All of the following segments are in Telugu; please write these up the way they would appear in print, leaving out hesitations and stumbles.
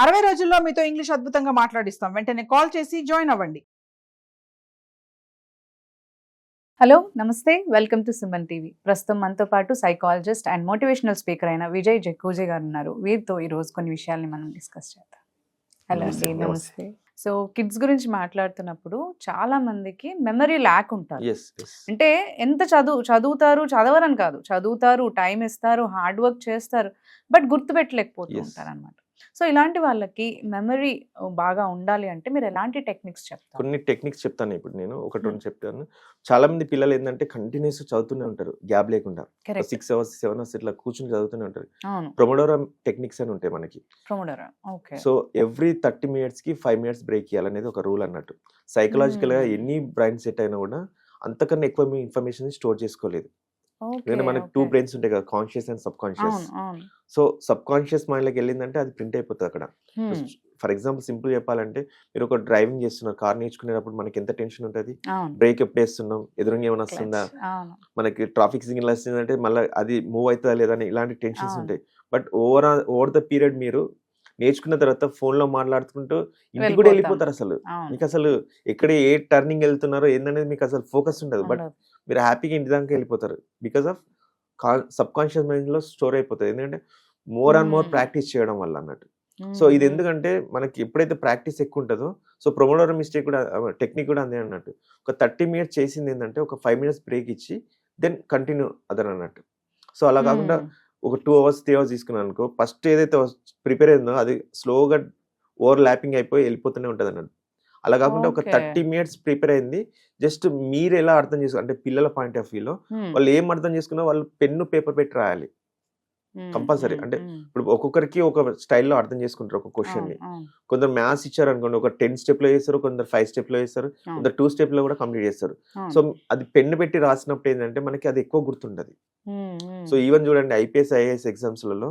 60 రోజుల్లో మీతో ఇంగ్లీష్ అద్భుతంగా మాట్లాడిస్తాం. వెంటనే కాల్ చేసి జాయిన్ అవ్వండి. హలో నమస్తే, వెల్కమ్ టు సుమన్ టీవీ. ప్రస్తుతం మనతో పాటు సైకాలజిస్ట్ అండ్ మోటివేషనల్ స్పీకర్ అయిన విజయ్ జక్కూజే గారు ఉన్నారు. వీరితో ఈ రోజు కొన్ని విషయాల్ని మనం డిస్కస్ చేద్దాం. హలో అండి, నమస్తే. సో కిడ్స్ గురించి మాట్లాడుతున్నప్పుడు చాలా మందికి మెమరీ ల్యాక్ ఉంటారు. అంటే ఎంత చదువుతారు, చదవరని కాదు, చదువుతారు, టైం ఇస్తారు, హార్డ్ వర్క్ చేస్తారు, బట్ గుర్తుపెట్టలేకపోతూ ఉంటారు అనమాట. సో ఇలాంటి వాళ్ళకి మెమరీ బాగా ఉండాలి అంటే మీరు ఎలాంటి టెక్నిక్స్ చెప్తారు? కొన్ని టెక్నిక్స్ చెప్తాను ఇప్పుడు నేను ఒకటి రెండు చెప్తాను. చాలా మంది పిల్లలు ఏంటంటే కంటిన్యూస్ చదువుతూనే ఉంటారు, గ్యాప్ లేకుండా 6 అవర్స్ 7 అవర్స్ ఇట్లా కూర్చుని చదువుతూనే ఉంటారు. ప్రొమోడోరా టెక్నిక్స్ అని ఉంటాయి మనకి. సో ఎవ్రీ 30 minutes కి 5 minutes బ్రేక్ ఇవ్వాలనేది ఒక రూల్ అన్నట్టు. సైకలాజికల్ గా ఎన్ని బ్రెయిన్ సెట్ అయినా కూడా అంతకన్నా ఎక్కువ మీ ఇన్ఫర్మేషన్ స్టోర్ చేసుకోలేదు. ఎందుకంటే మనకి 2 brains ఉంటాయి కదా, conscious and sub conscious. So sub conscious mind లోకి వెళ్ళిందంటే అది ప్రింట్ అయిపోతుంది అక్కడ. ఫర్ ఎగ్జాంపుల్ సింపుల్ చెప్పాలంటే, మీరు ఒక డ్రైవింగ్ చేస్తున్నారు, కార్ నేర్చుకునేటప్పుడు మనకి ఎంత టెన్షన్ ఉంటుంది, బ్రేక్ ఎప్పుడు వేస్తున్నాం, ఎదురుగా ఏమైనా వస్తుందా, మనకి ట్రాఫిక్ సిగ్నల్ వస్తుందంటే మళ్ళీ అది మూవ్ అవుతుందా లేదా అని ఇలాంటి టెన్షన్స్ ఉంటాయి. బట్ ఓవర్ ద పీరియడ్ మీరు నేర్చుకున్న తర్వాత ఫోన్ లో మాట్లాడుకుంటూ ఇంటికి కూడా వెళ్ళిపోతారు. అసలు మీకు అసలు ఎక్కడ ఏ టర్నింగ్ వెళ్తున్నారో ఏందనేది మీకు అసలు ఫోకస్ ఉండదు. బట్ మీరు హ్యాపీగా ఇంటి దాకా వెళ్ళిపోతారు because of sub conscious mind లో స్టోర్ అయిపోతుంది. ఎందుకంటే మోర్ అండ్ మోర్ ప్రాక్టీస్ చేయడం వల్ల అన్నట్టు. సో ఇది ఎందుకంటే మనకి ఎప్పుడైతే ప్రాక్టీస్ ఎక్కువ ఉంటుందో, సో ప్రొమోడోర్ మిస్టేక్ కూడా టెక్నిక్ కూడా అందే అన్నట్టు. ఒక 30 minutes చేసింది ఏంటంటే ఒక 5 minutes బ్రేక్ ఇచ్చి దెన్ కంటిన్యూ అదర్ అన్నట్టు. సో అలా కాకుండా ఒక 2 hours 3 hours తీసుకున్నాను అనుకో, ఫస్ట్ ఏదైతే ప్రిపేర్ అయిందో అది స్లోగా ఓవర్ ల్యాపింగ్ అయిపోయి వెళ్ళిపోతూనే ఉంటుంది అన్నట్టు. అలా కాకుండా ఒక 30 minutes ప్రిపేర్ అయింది, జస్ట్ మీరు ఎలా అర్థం చేసుకో అంటే పిల్లల పాయింట్ ఆఫ్ వ్యూలో వాళ్ళు ఏం అర్థం చేసుకున్నా వాళ్ళు పెన్ను పేపర్ పెట్టి రాయాలి కంపల్సరీ. అంటే ఇప్పుడు ఒక్కొక్కరికి ఒక స్టైల్లో అర్థం చేసుకుంటారు ఒక క్వశ్చన్ ని. కొందరు మ్యాథ్స్ ఇచ్చారు అనుకోండి, ఒక 10 step లో చేస్తారు, కొందరు 5 step లో చేస్తారు, కొందరు 2 step లో కూడా కంప్లీట్ చేస్తారు. సో అది పెన్ను పెట్టి రాసినప్పుడు ఏంటంటే మనకి అది ఎక్కువ గుర్తుంటది. సో ఈవెన్ చూడండి IPS IAS ఎగ్జామ్స్లలో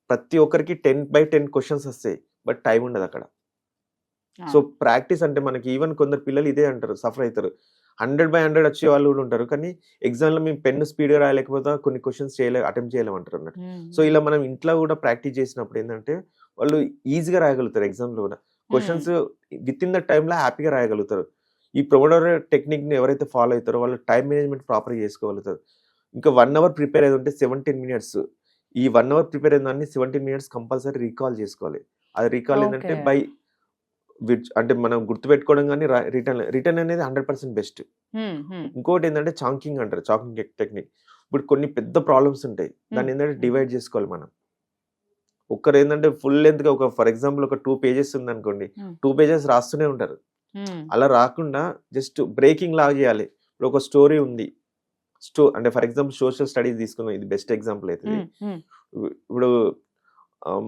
ప్రతి ఒక్కరికి 10/10 క్వశ్చన్స్ వస్తాయి, బట్ టైం ఉండదు అక్కడ. సో ప్రాక్టీస్ అంటే మనకి ఈవెన్ కొందరు పిల్లలు ఇదే అంటారు, సఫర్ అవుతారు. 100/100 వచ్చే వాళ్ళు కూడా ఉంటారు, కానీ ఎగ్జామ్ లో మేము పెన్ను స్పీడ్ గా రాయలేకపోతే కొన్ని క్వశ్చన్స్ అటెంప్ట్ చేయలేమంటారు అన్నట్టు. సో ఇలా మనం ఇంట్లో కూడా ప్రాక్టీస్ చేసినప్పుడు ఏంటంటే వాళ్ళు ఈజీగా రాయగలుగుతారు. ఎగ్జామ్ లో కూడా questions with in the time లో హ్యాపీగా రాయగలుగుతారు. ఈ ప్రొమోడోర్ టెక్నిక్ ని ఎవరైతే ఫాలో అవుతారో వాళ్ళు టైం మేనేజ్మెంట్ ప్రాపర్ గా చేసుకోగలుగుతారు. ఇంకా 1 hour ప్రిపేర్ అయ్యి ఉంటే 17 minutes, ఈ 1 hour ప్రిపేర్ అయిన దాన్ని 17 minutes కంపల్సరీ రీకాల్ చేసుకోవాలి. అది రీకాల్ ఏంటంటే బై అంటే మనం గుర్తుపెట్టుకోవడం కానీ రిటర్న్ అనేది 100% బెస్ట్. ఇంకోటి ఏంటంటే చాంకింగ్ అంటారు, చాకింగ్ టెక్నిక్. ఇప్పుడు కొన్ని పెద్ద ప్రాబ్లమ్స్ ఉంటాయి, దాన్ని ఏంటంటే డివైడ్ చేసుకోవాలి మనం. ఒక్కరు ఏంటంటే ఫుల్ లెంత్ గా ఒక ఫర్ ఎగ్జాంపుల్ ఒక 2 pages ఉంది అనుకోండి, 2 pages రాస్తూనే ఉంటారు. అలా రాకుండా జస్ట్ బ్రేకింగ్ లాగా చేయాలి. ఇప్పుడు ఒక స్టోరీ ఉంది, అంటే ఫర్ ఎగ్జాంపుల్ సోషల్ స్టడీస్ తీసుకున్నాం, ఇది బెస్ట్ ఎగ్జాంపుల్ అవుతుంది. ఇప్పుడు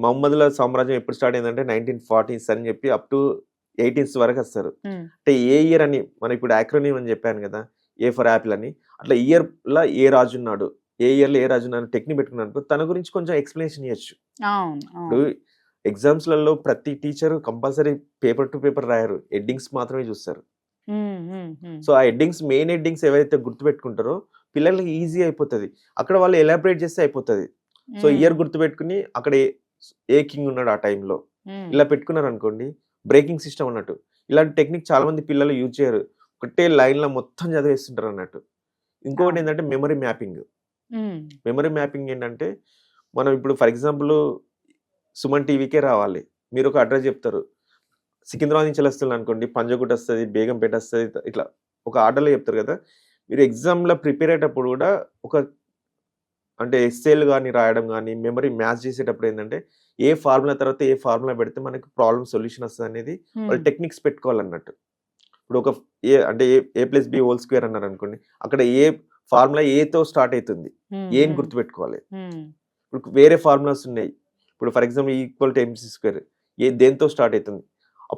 మహమ్మదుల సామ్రాజ్యం ఎప్పుడు స్టార్ట్ అయిందంటే 1940s అని చెప్పి అప్ టు 18th వరకు వస్తారు. అంటే ఏ ఇయర్ అని మనం ఇప్పుడు యాక్రోనిమ్ అని చెప్పాను కదా, ఏ ఫర్ యాపిల్ అని, అట్లా ఇయర్ లో ఏ రాజు ఉన్నాడు, ఏ ఇయర్ లో ఏ రాజు ఉన్నాడు టెక్నిక్ పెట్టుకున్నాడు, తన గురించి కొంచెం ఎక్స్ప్లెనేషన్ ఇవ్వచ్చు. ఇప్పుడు ఎగ్జామ్స్ లలో ప్రతి teacher compulsory paper to paper రాయరు, హెడ్డింగ్స్ మాత్రమే చూస్తారు. సో ఆ హెడ్డింగ్స్, మెయిన్ హెడ్డింగ్స్ ఏవైతే గుర్తుపెట్టుకుంటారో పిల్లలకి ఈజీ అయిపోతుంది, అక్కడ వాళ్ళు ఎలాబరేట్ చేస్తే అయిపోతుంది. సో ఇయర్ గుర్తుపెట్టుకుని అక్కడ ఏ కింగ్ ఉన్నాడు ఆ టైంలో ఇలా పెట్టుకున్నారు అనుకోండి, బ్రేకింగ్ సిస్టమ్ అన్నట్టు. ఇలాంటి టెక్నిక్ చాలా మంది పిల్లలు యూజ్ చేయరు, ఒకటే లైన్ లో మొత్తం చదివేస్తుంటారు అన్నట్టు. ఇంకొకటి ఏంటంటే మెమరీ మ్యాపింగ్. మెమరీ మ్యాపింగ్ ఏంటంటే మనం ఇప్పుడు ఫర్ ఎగ్జాంపుల్ సుమన్ టీవీకే రావాలి, మీరు ఒక అడ్రస్ చెప్తారు, సికింద్రాబాద్ నుంచి వస్తుంది అనుకోండి, పంజగుట్ట వస్తుంది, బేగంపేట వస్తుంది, ఇట్లా ఒక ఆర్డర్లో చెప్తారు కదా. మీరు ఎగ్జామ్లో ప్రిపేర్ అయ్యేటప్పుడు కూడా ఒక అంటే ఎస్ఏలు కానీ రాయడం కానీ మెమరీ మ్యాచ్ చేసేటప్పుడు ఏంటంటే ఏ ఫార్ములా తర్వాత ఏ ఫార్ములా పెడితే మనకి ప్రాబ్లమ్ సొల్యూషన్ వస్తుంది అనేది వాళ్ళు టెక్నిక్స్ పెట్టుకోవాలన్నట్టు. ఇప్పుడు ఒక ఏ అంటే A+B² అన్నారు అనుకోండి, అక్కడ ఏ ఫార్ములా ఏతో స్టార్ట్ అవుతుంది, ఏని గుర్తుపెట్టుకోవాలి. ఇప్పుడు వేరే ఫార్ములాస్ ఉన్నాయి, ఇప్పుడు ఫర్ ఎగ్జాంపుల్ =MC², దేంతో స్టార్ట్ అవుతుంది,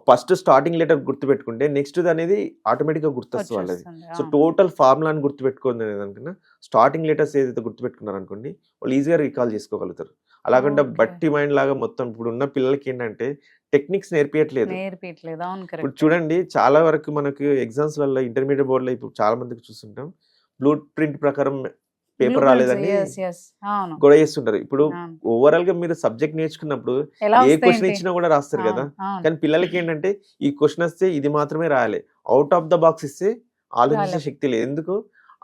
ఫస్ట్ స్టార్టింగ్ లెటర్ గుర్తుపెట్టుకుంటే నెక్స్ట్ అనేది ఆటోమేటిక్ గా గుర్తొస్తుంది వాళ్ళది. సో టోటల్ ఫార్ములాని గుర్తుపెట్టుకుంది ఏదంటే స్టార్టింగ్ లెటర్స్ ఏదైతే గుర్తుపెట్టుకున్నారు అనుకోండి, వాళ్ళు ఈజీగా రీకాల్ చేసుకోగలుగుతారు. అలాగంటే బట్టి మైండ్ లాగా మొత్తం ఇప్పుడు ఉన్న పిల్లలకి ఏంటంటే టెక్నిక్స్ నేర్పించట్లేదు. ఇప్పుడు చూడండి చాలా వరకు మనకు ఎగ్జామ్స్ లలో ఇంటర్మీడియట్ బోర్డులో ఇప్పుడు చాలా మందికి చూస్తుంటాం, బ్లూ ప్రింట్ ప్రకారం పేపర్ రాలేదని అవును గొడవ చేస్తుంటారు. ఇప్పుడు అవును. ఓవరాల్ గా మీరు సబ్జెక్ట్ నేర్చుకున్నప్పుడు ఎలా ఏ వస్తాయి క్వశ్చన్ ఏంటి? ఇచ్చినా కూడా రాస్తారు కదా. అవును, అవును. కానీ పిల్లలకి ఏంటంటే ఈ క్వశ్చన్ వస్తే ఇది మాత్రమే రాయాలి, అవుట్ ఆఫ్ ద బాక్స్ ఇస్తే ఆలోచించే వాళ్ళ- శక్తి లేదు. ఎందుకు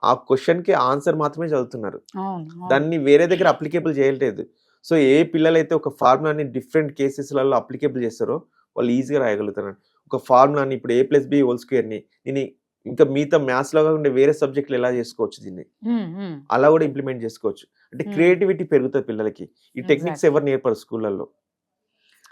ఆ క్వశ్చన్ కి ఆన్సర్ మాత్రమే చదువుతున్నారు, అవును, అవును. దాన్ని వేరే దగ్గర అప్లికేబుల్ చేయలేదు. సో ఏ పిల్లలైతే ఒక ఫార్ములాని డిఫరెంట్ కేసెస్లలో అప్లికేబుల్ చేస్తారో వాళ్ళు ఈజీగా రాయగలుగుతారు. ఒక ఫార్ములాని ఇప్పుడు A+B² ని నేను ఇంకా మిగతా మ్యాథ్స్ లో కాకుండా వేరే సబ్జెక్టులు ఎలా చేసుకోవచ్చు, దీన్ని ఉమ్, ఉమ్. అలా కూడా ఇంప్లిమెంట్ చేసుకోవచ్చు. అంటే Hmm. క్రియేటివిటీ పెరుగుతుంది పిల్లలకి. ఈ టెక్నిక్స్ Exactly. ఎవరు నేర్పరు స్కూళ్ళల్లో,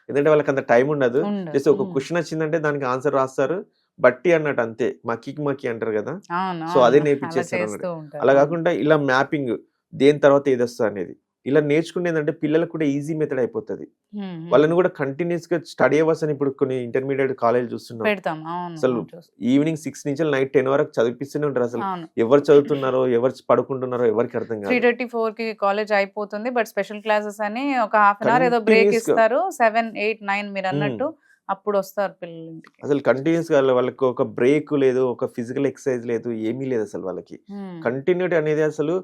ఎందుకంటే వాళ్ళకి అంత టైం ఉండదు. ఉండదు. జస్ట్ ఒక క్వశ్చన్ వచ్చిందంటే దానికి ఆన్సర్ రాస్తారు, బట్టి అన్నట్టు అంతే, మక్కి అంటారు కదా. అవును, సో అదే అవును. నేర్పించేస్తారు అలా అన్నట్టు. చేస్తూ ఉంటారు. అలా కాకుండా ఇలా మ్యాపింగ్ దేని తర్వాత ఏది వస్తుంది అనేది ఇలా నేర్చుకుంటే ఏంటంటే పిల్లలకు కూడా ఈజీ మెథడ్ అయిపోతుంది. ఉమ్, ఉమ్. వాళ్ళని కూడా కంటిన్యూస్ గా స్టడీ అవర్స్ అని ఇప్పుడు కొన్ని ఇంటర్మీడియట్ కాలేజ్ చూస్తున్నాం, పెడతాం. అవును, అసలు అవును, చూస్తాం. ఈవినింగ్ 6 నుంచి నైట్ 10 వరకు చదివిపిస్తూనే ఉంటారు. అసలు అవును. ఎవరు చదువుతున్నారో ఎవరు పడుకుంటున్నారో ఎవరికి అర్థం కాదు. 3:34 కి కాలేజ్ అయిపోతుంది, బట్ స్పెషల్ క్లాసెస్ అని ఒక హాఫ్ అన్ అవర్ ఏదో బ్రేక్ Continuous గా. ఇస్తారు. 7, 8, 9 మీరు అన్నట్టు అప్పుడు వస్తారు పిల్లలు ఇంటికి. అసలు కంటిన్యూస్ గా వాళ్ళకి ఒక బ్రేక్ లేదు, ఒక ఫిజికల్ ఎక్సర్సైజ్ లేదు, ఏమీ లేదు అసలు వాళ్ళకి. ఉమ్, కంటిన్యూటీ అనేది అసలు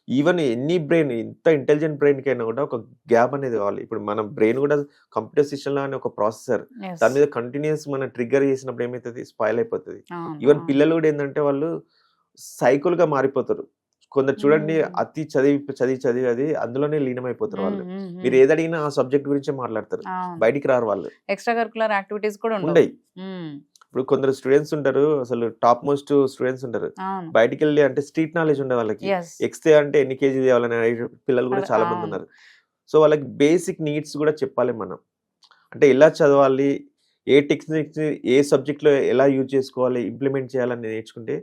ఈవెన్ ఎన్ని బ్రెయిన్, ఇంత ఇంటెలిజెంట్ బ్రెయిన్ కైనా కూడా ఒక గ్యాప్ అనేది కావాలి. ఇప్పుడు మన బ్రెయిన్ కూడా కంప్యూటర్ సిస్టమ్ లానే ఒక ప్రాసెసర్, yes. దాని మీద కంటిన్యూస్ మన ట్రిగ్గర్ చేసినప్పుడు ఏమవుతుంది, స్పాయిల్ అయిపోతుంది. అవును, ఈవెన్ అవును. పిల్లలు కూడా ఏంటంటే వాళ్ళు సైకిల్ గా మారిపోతారు. కొందరు చూడండి అతి చదివి అది అందులోనే లీనమైపోతారు వాళ్ళు. ఉమ్, ఉమ్, మీరు ఉమ్. ఏది అడిగినా ఆ సబ్జెక్ట్ గురించే మాట్లాడతారు, అవును. బయటికి రారు వాళ్ళు. ఎక్స్ట్రా కరికులర్ యాక్టివిటీస్ కూడా ఉండవు. ఉండయి. ఉమ్, ఇప్పుడు కొందరు స్టూడెంట్స్ ఉంటారు, అసలు టాప్ మోస్ట్ స్టూడెంట్స్ ఉంటారు, అవును. బయటికి వెళ్ళి అంటే స్ట్రీట్ నాలెడ్జ్ ఉండే వాళ్ళకి, Yes. ఎక్స్తే అంటే ఎన్ని కేజీ తేవాలని అడిగే పిల్లలు కూడా అలా, చాలా మంది అవును. ఉన్నారు. సో వాళ్ళకి బేసిక్ నీడ్స్ కూడా చెప్పాలి మనం, అంటే ఎలా చదవాలి, ఏ టెక్నిక్స్ ఏ సబ్జెక్ట్ లో ఎలా యూజ్ చేసుకోవాలి, ఇంప్లిమెంట్ చేయాలని నేర్చుకుంటే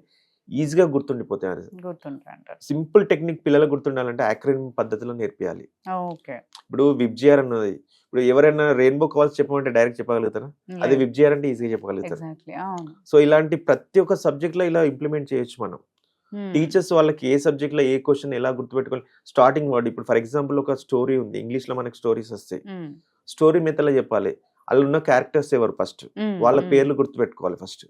ఈజీగా గుర్తుండిపోతాయి. గుర్తుంటారు. సింపుల్ టెక్నిక్ పిల్లలకు గుర్తుండాలంటే యాక్రోనిమ్ పద్ధతిలో నేర్పియాలి. ఓకే. ఇప్పుడు విబ్జిఆర్ అన్నది, ఇప్పుడు ఎవరైనా రెయిన్బో కాల్స్ చెప్పమంటే డైరెక్ట్ చెప్పగలుగుతారా? అదే విబ్జిఆర్ అంటే ఈజీగా చెప్పగలుగుతారు. ఎగ్జాక్ట్లీ, అవును. సో ఇలాంటి ప్రతి ఒక్క సబ్జెక్ట్ లో ఇలా ఇంప్లిమెంట్ చేయొచ్చు మనం. ఉమ్, టీచర్స్ వాళ్ళకి ఏ సబ్జెక్ట్ లో ఏ క్వశ్చన్ ఎలా గుర్తుపెట్టుకోవాలి, స్టార్టింగ్ వర్డ్. ఇప్పుడు ఫర్ ఎగ్జాంపుల్ ఒక స్టోరీ ఉంది, ఇంగ్లీష్ లో మనకి స్టోరీస్ వస్తాయి, ఉమ్, స్టోరీ మెథడ్ లో చెప్పాలి. అందులో ఉన్న క్యారెక్టర్స్ ఎవరు ఫస్ట్, ఉమ్, వాళ్ళ ఉమ్. పేర్లు గుర్తుపెట్టుకోవాలి ఫస్ట్.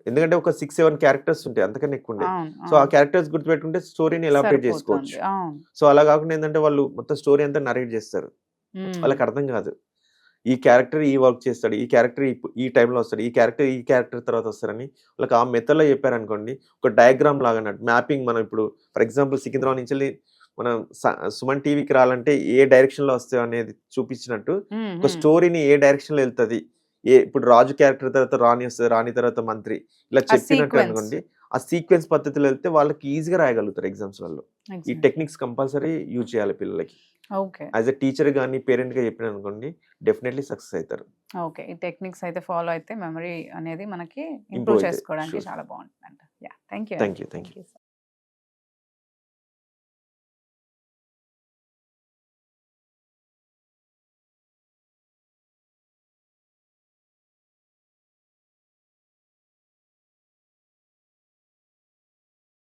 ఎందుకంటే ఒక 6-7 క్యారెక్టర్స్ ఉంటాయి, అంతకన్నా ఎక్కువ ఉంటాయి. అవును, సో ఆ అవును. క్యారెక్టర్స్ గుర్తుపెట్టుకుంటే స్టోరీని ఎలాబరేట్ సరిపోతుంది. చేసుకోవచ్చు. అవును. సో అలా కాకుండా ఏంటంటే వాళ్ళు మొత్తం స్టోరీ అంతా నరేట్ చేస్తారు, ఉమ్, వాళ్ళకి అర్థం కాదు. ఈ క్యారెక్టర్ ఈ వర్క్ చేస్తాడు, ఈ క్యారెక్టర్ ఈ టైంలో వస్తాడు, ఈ క్యారెక్టర్ తర్వాత వస్తారని వాళ్ళకి ఆ మెథడ్లో చెప్పారనుకోండి, ఒక డయాగ్రామ్ లాగా అన్నట్టు మ్యాపింగ్. మనం ఇప్పుడు ఫర్ ఎగ్జాంపుల్ సికింద్రాబాద్ నుంచి వెళ్ళి మనం సుమన్ టీవీకి రావాలంటే ఏ డైరెక్షన్ లో వస్తాయి అనేది చూపించినట్టు ఉమ్, ఒక ఉమ్. స్టోరీని ఏ డైరెక్షన్ లో వెళ్తుంది, ఇప్పుడు రాజు క్యారెక్టర్ తర్వాత రాణి వస్తుంది, రాణి తర్వాత మంత్రి, ఇలా చెప్పినట్టు sequence. అనుకోండి. ఆ సీక్వెన్స్ పద్ధతిలో వెళ్తే వాళ్ళకి ఈజీగా రాయగలుగుతారు ఎగ్జామ్స్ లలో. ఈ Exactly. టెక్నిక్స్ కంపల్సరీ యూజ్ చేయాలి పిల్లలకి. ఓకే, యాజ్ ఎ టీచర్ కానీ పేరెంట్ గా చెప్పిన అనుకోండి, డెఫినెట్లీ సక్సెస్ అవుతారు. ఓకే. ఈ టెక్నిక్స్ అయితే ఫాలో అయితే మెమరీ అనేది మనకి Improve ఇంప్రూవ్ అయితే, చేసుకోవడానికి sure. చాలా బాగుంటుందంట. Yeah, thank you. Thank you. Thank you.